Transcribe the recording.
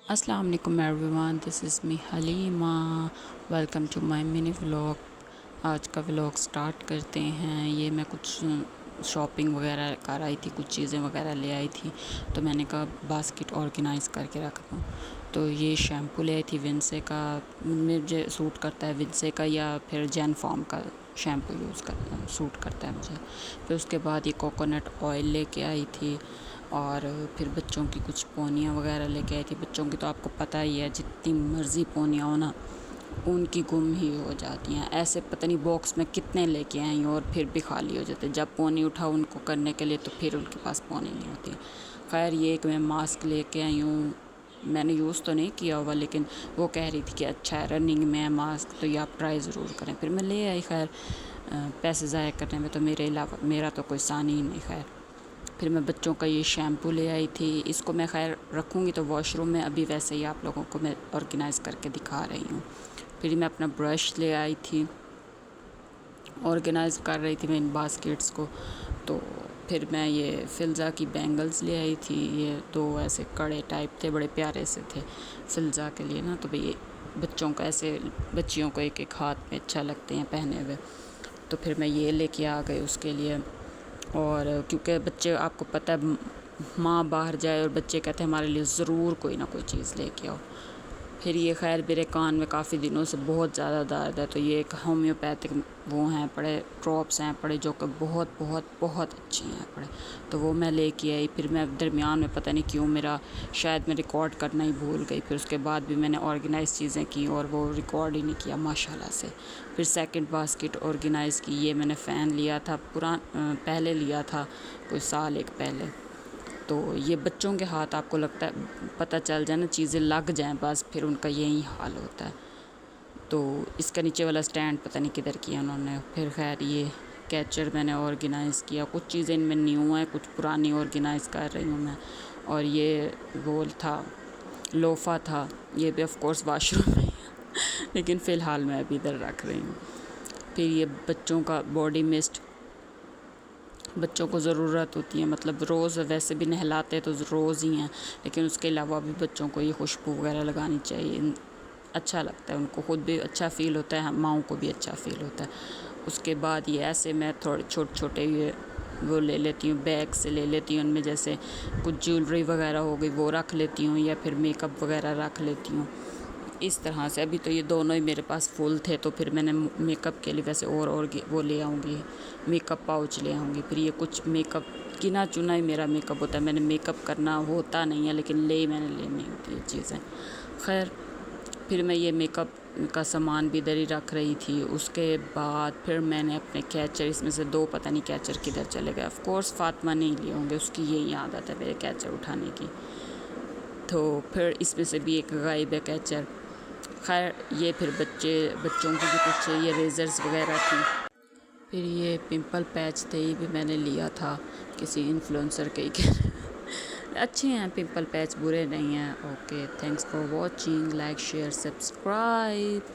السلام علیکم everyone, this is me Halima, welcome to my mini vlog. آج کا ولاگ سٹارٹ کرتے ہیں۔ یہ میں کچھ شاپنگ وغیرہ کر آئی تھی، کچھ چیزیں وغیرہ لے آئی تھی، تو میں نے کہا باسکٹ آرگنائز کر کے رکھ دوں۔ تو یہ شیمپو لے آئی تھی ونسے کا، مجھے سوٹ کرتا ہے ونسے کا یا پھر جین فارم کا شیمپو یوز کرتا ہے، سوٹ کرتا ہے مجھے۔ پھر اس کے بعد یہ کوکونٹ آئل لے کے آئی تھی، اور پھر بچوں کی کچھ پونیاں وغیرہ لے کے آئی تھی۔ بچوں کی تو آپ کو پتہ ہی ہے، جتنی مرضی پونیاں ہو نا، ان کی گم ہی ہو جاتی ہیں۔ ایسے پتہ نہیں باکس میں کتنے لے کے آئی ہوں اور پھر بھی خالی ہو جاتے۔ جب پونی اٹھاؤ ان کو کرنے کے لیے تو پھر ان کے پاس پونی نہیں ہوتی۔ خیر یہ ایک میں ماسک لے کے آئی ہوں، میں نے یوز تو نہیں کیا ہوا، لیکن وہ کہہ رہی تھی کہ اچھا ہے، رننگ میں ہے ماسک، تو یہ آپ ٹرائی ضرور کریں۔ پھر میں لے آئی۔ خیر پیسے ضائع کرنے میں تو میرا تو کوئی ثانی ہی نہیں۔ خیر پھر میں بچوں کا یہ شیمپو لے آئی تھی، اس کو میں خیر رکھوں گی تو واش روم میں، ابھی ویسے ہی آپ لوگوں کو میں آرگنائز کر کے دکھا رہی ہوں۔ پھر میں اپنا برش لے آئی تھی، آرگنائز کر رہی تھی میں ان باسکٹس کو۔ تو پھر میں یہ فلزا کی بینگلز لے آئی تھی، یہ دو ایسے کڑے ٹائپ تھے، بڑے پیارے سے تھے فلزا کے لیے نا، تو بھئی بچوں کو ایسے، بچیوں کو ایک ایک ہاتھ میں اچھا لگتے ہیں پہنے ہوئے، تو پھر میں یہ لے کے آ گئی اس کے لیے۔ اور کیونکہ بچے آپ کو پتہ ہے، ماں باہر جائے اور بچے کہتے ہیں ہمارے لیے ضرور کوئی نہ کوئی چیز لے کے آؤ۔ پھر یہ خیر میرے کان میں کافی دنوں سے بہت زیادہ درد ہے، تو یہ ایک ہومیوپیتھک وہ ہیں پڑے، ڈراپس ہیں پڑے، جو کہ بہت بہت بہت اچھے ہیں پڑے، تو وہ میں لے کے آئی۔ پھر میں درمیان میں پتہ نہیں کیوں شاید میں ریکارڈ کرنا ہی بھول گئی، پھر اس کے بعد بھی میں نے آرگنائز چیزیں کی اور وہ ریکارڈ ہی نہیں کیا ماشاءاللہ سے۔ پھر سیکنڈ باسکٹ آرگنائز کی، یہ میں نے فین لیا تھا، پہلے لیا تھا کوئی سال ایک پہلے، تو یہ بچوں کے ہاتھ آپ کو لگتا ہے پتہ چل جائے نا، چیزیں لگ جائیں بس پھر ان کا یہی حال ہوتا ہے۔ تو اس کا نیچے والا سٹینڈ پتہ نہیں کدھر کیا انہوں نے۔ پھر خیر یہ کیچر میں نے آرگنائز کیا، کچھ چیزیں ان میں نیو ہیں، کچھ پرانی آرگنائز کر رہی ہوں میں۔ اور یہ رول تھا، لوفا تھا، یہ بھی آف کورس واش روم میں لیکن فی الحال میں ابھی ادھر رکھ رہی ہوں۔ پھر یہ بچوں کا باڈی مسٹ، بچوں کو ضرورت ہوتی ہے، مطلب روز ویسے بھی نہلاتے تو روز ہی ہیں، لیکن اس کے علاوہ بھی بچوں کو یہ خوشبو وغیرہ لگانی چاہیے، اچھا لگتا ہے ان کو، خود بھی اچھا فیل ہوتا ہے، ماؤں کو بھی اچھا فیل ہوتا ہے۔ اس کے بعد یہ ایسے میں تھوڑے چھوٹے چھوٹے یہ وہ لے لیتی ہوں، بیگ سے لے لیتی ہوں، ان میں جیسے کچھ جیولری وغیرہ ہو گئی وہ رکھ لیتی ہوں، یا پھر میک اپ وغیرہ رکھ لیتی ہوں اس طرح سے۔ ابھی تو یہ دونوں ہی میرے پاس فل تھے، تو پھر میں نے میک اپ کے لیے ویسے اور وہ لے آؤں گی، میک اپ پاؤچ لے آؤں گی۔ پھر یہ کچھ میک اپ گنا چنا ہی میرا میک اپ ہوتا ہے، میں نے میک اپ کرنا ہوتا نہیں ہے، لیکن میں نے لینی ہوتی ہے چیزیں۔ خیر پھر میں یہ میک اپ کا سامان بھی ادھر ہی رکھ رہی تھی۔ اس کے بعد پھر میں نے اپنے کیچر، اس میں سے دو پتہ نہیں کیچر کدھر چلے گئے، آف کورس فاطمہ نہیں لیے ہوں گے، اس کی یہی عادت ہے میرے کیچر اٹھانے کی، تو پھر اس میں سے بھی ایک غائب ہے کیچر۔ خیر یہ پھر بچوں کی بھی کچھ یہ ریزرز وغیرہ تھی۔ پھر یہ پمپل پیچ تھے، یہ بھی میں نے لیا تھا کسی انفلوئنسر کے ہی اچھے ہیں پمپل پیچ، برے نہیں ہیں۔ Okay, thanks for watching, like share subscribe.